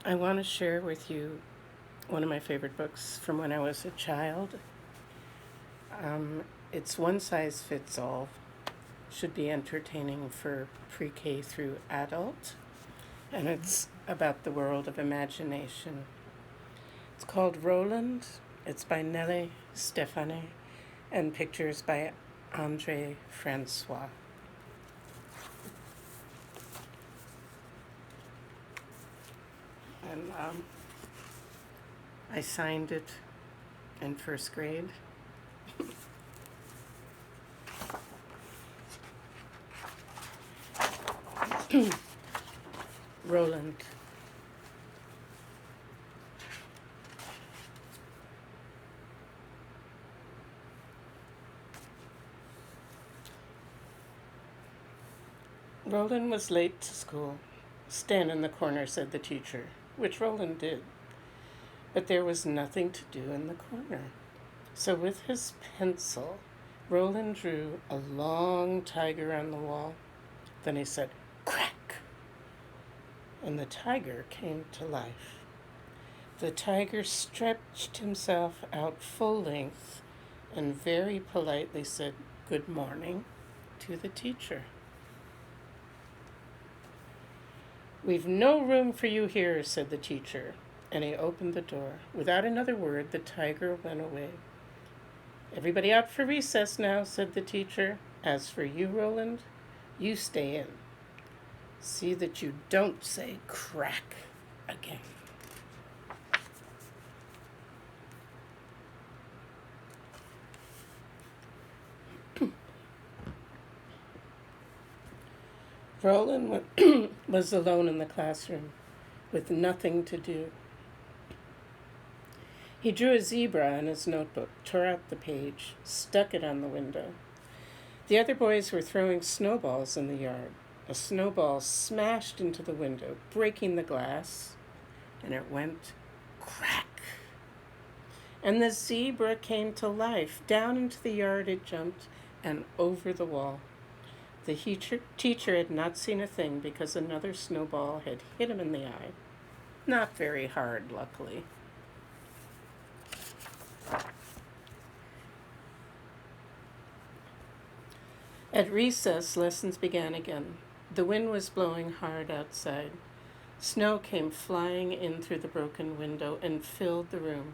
I want to share with you one of my favorite books from when I was a child. It's one size fits all, should be entertaining for pre K through adult, and it's about the world of imagination. It's called Roland. It's by Nelly Stefani, and pictures by Andre Francois. And I signed it in first grade. Roland. Roland was late to school. Stand in the corner, said the teacher, which Roland did. But there was nothing to do in the corner. So with his pencil, Roland drew a long tiger on the wall. Then he said, "Crack!" And the tiger came to life. The tiger stretched himself out full length and very politely said, "Good morning," to the teacher. "We've no room for you here," said the teacher, and he opened the door. Without another word, the tiger went away. "Everybody out for recess now," said the teacher. "As for you, Roland, you stay in. See that you don't say crack again." Roland was alone in the classroom with nothing to do. He drew a zebra in his notebook, tore out the page, stuck it on the window. The other boys were throwing snowballs in the yard. A snowball smashed into the window, breaking the glass, and it went crack. And the zebra came to life. Down into the yard it jumped and over the wall. The teacher had not seen a thing because another snowball had hit him in the eye. Not very hard, luckily. At recess, lessons began again. The wind was blowing hard outside. Snow came flying in through the broken window and filled the room.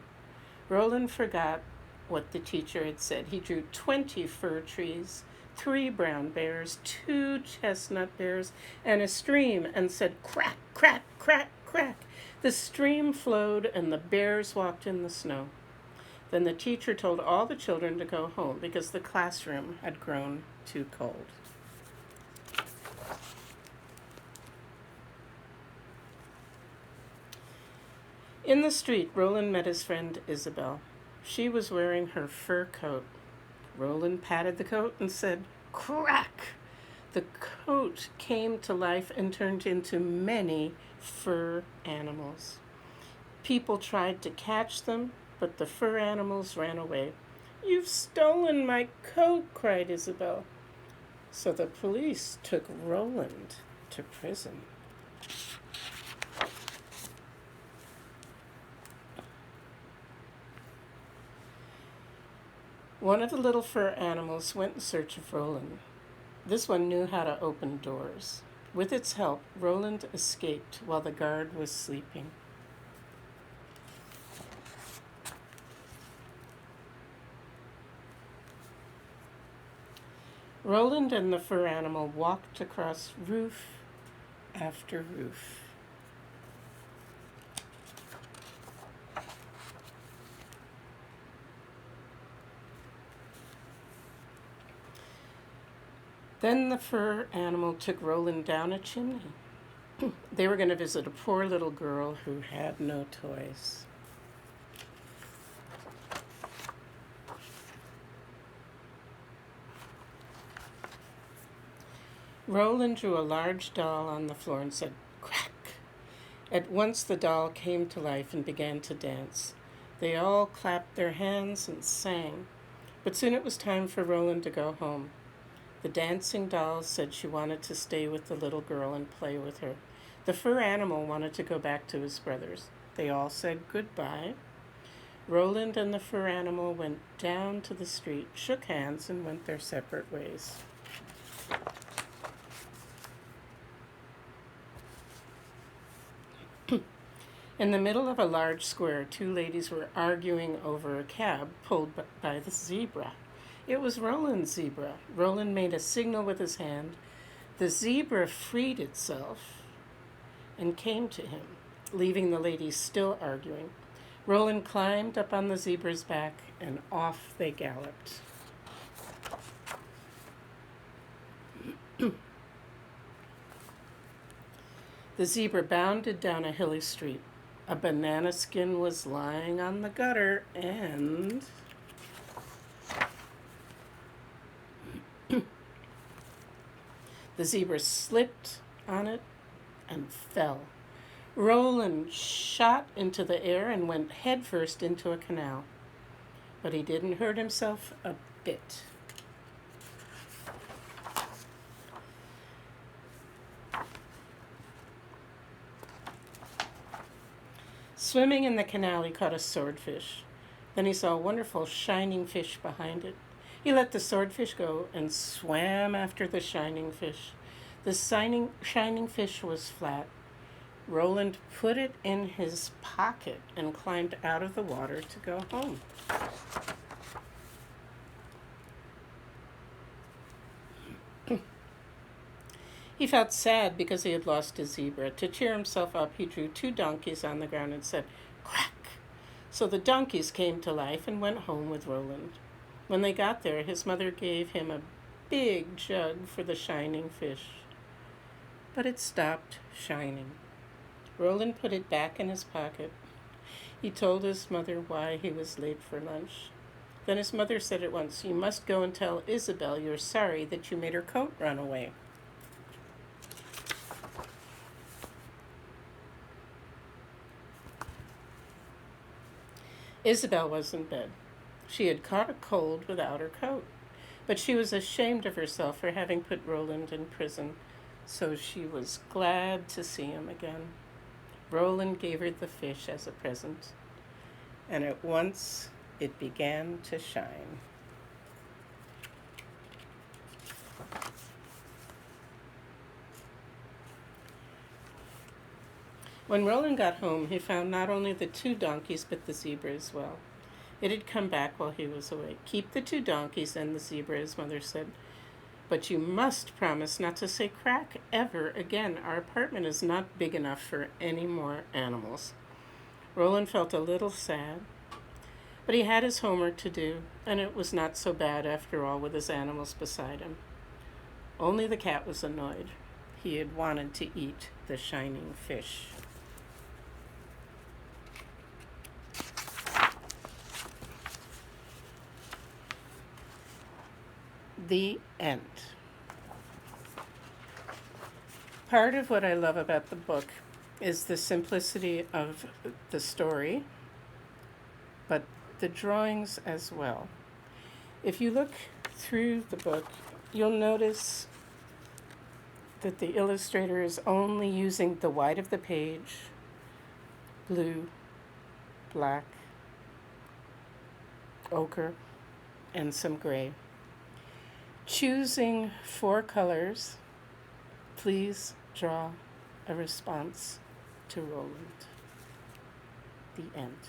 Roland forgot what the teacher had said. He drew 20 fir trees, 3 brown bears, 2 chestnut bears, and a stream, and said, "Crack, crack, crack, crack." The stream flowed, and the bears walked in the snow. Then the teacher told all the children to go home because the classroom had grown too cold. In the street, Roland met his friend Isabel. She was wearing her fur coat. Roland patted the coat and said, "Crack!" The coat came to life and turned into many fur animals. People tried to catch them, but the fur animals ran away. "You've stolen my coat," cried Isabel. So the police took Roland to prison. One of the little fur animals went in search of Roland. This one knew how to open doors. With its help, Roland escaped while the guard was sleeping. Roland and the fur animal walked across roof after roof. Then the fur animal took Roland down a chimney. They were going to visit a poor little girl who had no toys. Roland drew a large doll on the floor and said, "Crack!" At once the doll came to life and began to dance. They all clapped their hands and sang. But soon it was time for Roland to go home. The dancing doll said she wanted to stay with the little girl and play with her. The fur animal wanted to go back to his brothers. They all said goodbye. Roland and the fur animal went down to the street, shook hands, and went their separate ways. In the middle of a large square, two ladies were arguing over a cab pulled by the zebra. It was Roland's zebra. Roland made a signal with his hand. The zebra freed itself and came to him, leaving the ladies still arguing. Roland climbed up on the zebra's back, and off they galloped. The zebra bounded down a hilly street. A banana skin was lying on the gutter, and the zebra slipped on it and fell. Roland shot into the air and went headfirst into a canal, but he didn't hurt himself a bit. Swimming in the canal, he caught a swordfish. Then he saw a wonderful shining fish behind it. He let the swordfish go and swam after the shining fish. The shining fish was flat. Roland put it in his pocket and climbed out of the water to go home. He felt sad because he had lost his zebra. To cheer himself up, he drew two donkeys on the ground and said, "Quack!" So the donkeys came to life and went home with Roland. When they got there, his mother gave him a big jug for the shining fish. But it stopped shining. Roland put it back in his pocket. He told his mother why he was late for lunch. Then his mother said at once, "You must go and tell Isabel you're sorry that you made her coat run away." Isabel was in bed. She had caught a cold without her coat, but she was ashamed of herself for having put Roland in prison, so she was glad to see him again. Roland gave her the fish as a present, and at once it began to shine. When Roland got home, he found not only the two donkeys, but the zebra as well. It had come back while he was away. "Keep the two donkeys and the zebra," his mother said. "But you must promise not to say crack ever again. Our apartment is not big enough for any more animals." Roland felt a little sad, but he had his homework to do, and it was not so bad after all with his animals beside him. Only the cat was annoyed. He had wanted to eat the shining fish. The end. Part of what I love about the book is the simplicity of the story, but the drawings as well. If you look through the book, you'll notice that the illustrator is only using the white of the page, blue, black, ochre, and some gray. Choosing 4 colors, please draw a response to Roland. The end.